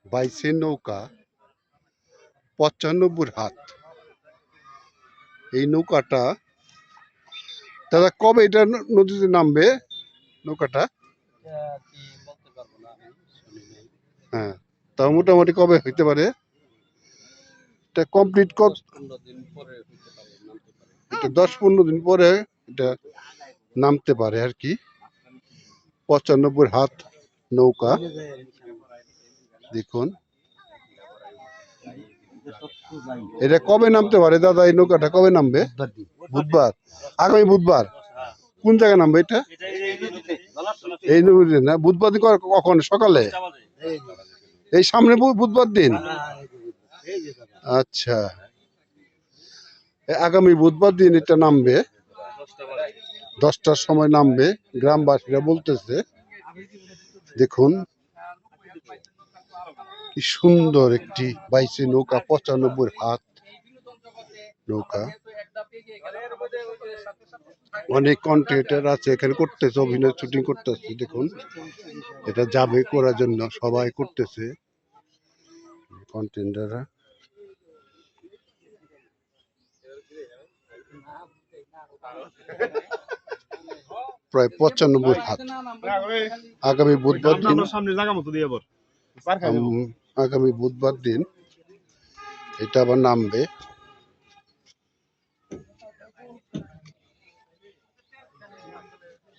বাইসের নৌকা ৯৫ হাত। এই নৌকাটা দাদা কবে এটা নদীতে নামবে নৌকাটা? হ্যাঁ, তাও মোটামুটি কবে হইতে পারে এটা কমপ্লিট? এটা ১০-১৫ দিন পরে এটা নামতে পারে আর কি। ৯৫ হাত নৌকা দেখুন। এটা কবে নামতে পারে দাদা? এই নৌকাটা কবে নামবে? বুধবার, আগামী বুধবার। কোন জায়গায় নামবে এটা? এই নদীতে না? বুধবার দিন কখন? সকালে? এই সামনে বুধবার দিন? আচ্ছা, আগামী বুধবার দিন এটা নামবে, 10টার সময় নামবে গ্রামবাসীরা বলতেছে। দেখুন কি সুন্দর একটি বাইসে নৌকা, ৯৫ হাত নৌকা। অনেক কন্টেন্টার আছে এখানে, করতেছে অভিনয়, শুটিং করতেছে। দেখুন এটা যাবে করার জন্য সবাই করতেছে কন্টেন্টাররা। প্রায় ৯৫ হাত। আগামী বুধবার দিন, আগামী বুধবার দিন এটা আবার নামবে।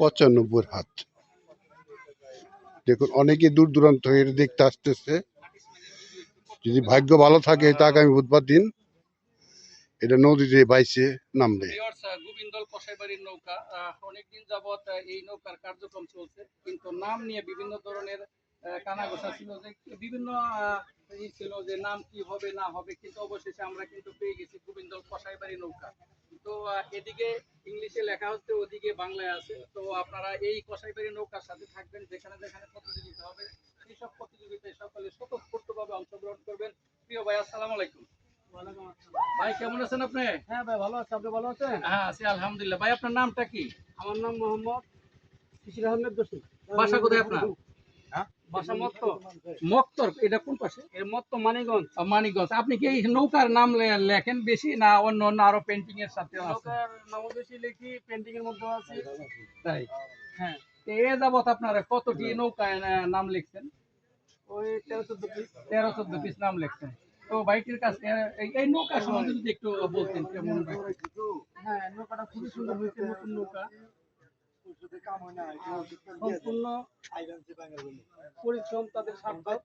পঁচানব্বই হাত। দেখুন অনেকে দূর দূরান্ত থেকে দেখতে আসতেছে। যদি ভাগ্য ভালো থাকে তা আগামী বুধবার দিন এটা নদীতে বাইসে নামবে। গোবিন্দল কসাইবাড়ির নৌকা অনেকদিন যাবত এই নৌকার কার্যক্রম চলছে, কিন্তু নাম নিয়ে বিভিন্ন ধরনের কানাঘোষা ছিল, যে বিভিন্ন ছিল যে নাম কি হবে না হবে, কিন্তু অবশেষে আমরা কিন্তু পেয়ে গেছি গোবিন্দল কসাইবাড়ি নৌকা। তো এদিকে ইংলিশে লেখা হচ্ছে, ওদিকে বাংলায় আছে। তো আপনারা এই কসাইবাড়ি নৌকার সাথে থাকবেন, যেখানে যেখানে প্রতিযোগিতা হবে সেই সব প্রতিযোগিতায় সকলে স্বতঃস্ফূর্তভাবে অংশগ্রহণ করবেন। প্রিয় ভাই, আসসালামু আলাইকুম। ভাই কেমন আছেন আপনি? হ্যাঁ ভাই ভালো আছি, আপনি ভালো আছেন? হ্যাঁ আছি আলহামদুলিল্লাহ। ভাই আপনার নামটা কি? আমার নাম মোহাম্মদ শিশির আহমেদ দোষী। বাসা কোথায় আপনার? বাসা মক্তর। মক্তর এটা কোন পাশে? এর মক্তর মানিকগঞ্জ। মানিকগঞ্জ। আপনি কি এই নৌকার নাম লেখেন বেশি, না অন্য অন্য আরো পেন্টিং এর সাথে? নৌকার নাম বেশি লিখি, পেন্টিং এর মধ্যে আছে। তাই? হ্যাঁ। এ যাবত আপনারা কতটি নৌকায় নাম লিখছেন? ওই 13-14 পিস। 13-14 পিস নাম লিখছেন। তো বাইকের কাছে এই নৌকা সম্বন্ধে যদি একটু বলতেন কেমন? হ্যাঁ, নৌকাটা খুবই সুন্দর হয়েছে, নতুন নৌকা। সম্পূর্ণ পরিশ্রম তাদের সার্থক।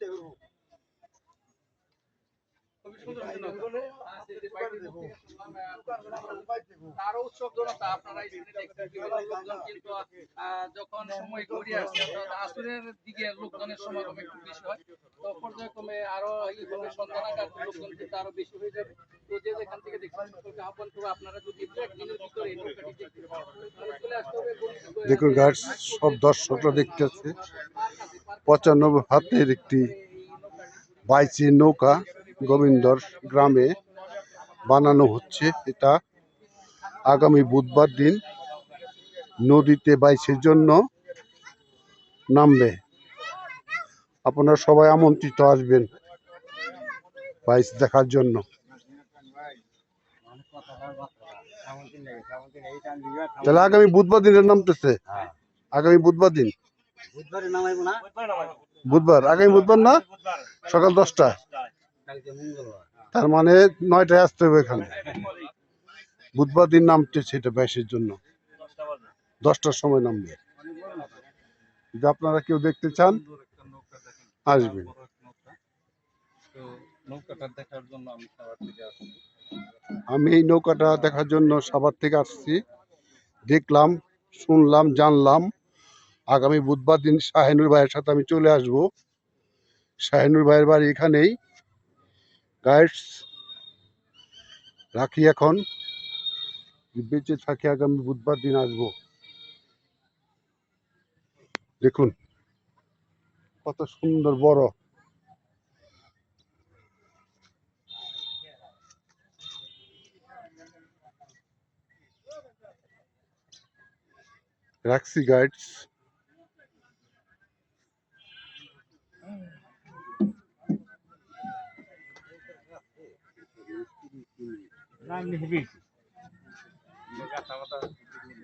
তারও উৎসব জনতা আপনারা কিন্তু যখন সময় ঘুরিয়ে আসছে, আসরের দিকে লোকজনের সমাগম একটু বেশি হয়। তো পর্যায়ক্রমে আরো এইভাবে সন্ধ্যা নাগাদ লোকজন কিন্তু আরো বেশি হয়ে যাবে। তো যে যেখান থেকে দেখছেন সকলকে আহ্বান করবো, আপনারা যদি একদিনের ভিতরে এই নৌকাটি দেখতে পান তাহলে চলে আসতে হবে। দেখুন গাইস, সব দর্শকরা দেখতেছে ৯৫ হাতের একটি বাইচি নৌকা গোবিন্দর গ্রামে বানানো হচ্ছে। এটা আগামী বুধবার দিন নদীতে বাইচের জন্য নামবে। আপনারা সবাই আমন্ত্রিত, আসবেন বাইচ দেখার জন্য। তাহলে আগামী বুধবার দিন নামতেছে। আগামী বুধবার দিন, বুধবার, আগামী বুধবার না, সকাল 10টা। তার মানে 9টায় আসতে হবে এখানে। বুধবার দিন নামতেছে এটা বাইশের জন্য, 10টার সময় নামবে। যদি আপনারা কেউ দেখতে চান আসবেন। আমি এই নৌকাটা দেখার জন্য সাভার থেকে আসছি, দেখলাম, শুনলাম, জানলাম। আগামী বুধবার দিন শাহিনুর ভাইয়ের সাথে আমি চলে আসব। শাহিনুর ভাইয়ের বাড়ি এখানেই। গাইডস রাখি এখন, বেঁচে থাকি আগামী বুধবার দিন আসব। দেখুন কত সুন্দর বড়। রাখছি গাইডস। নাম লিখে দিয়েছি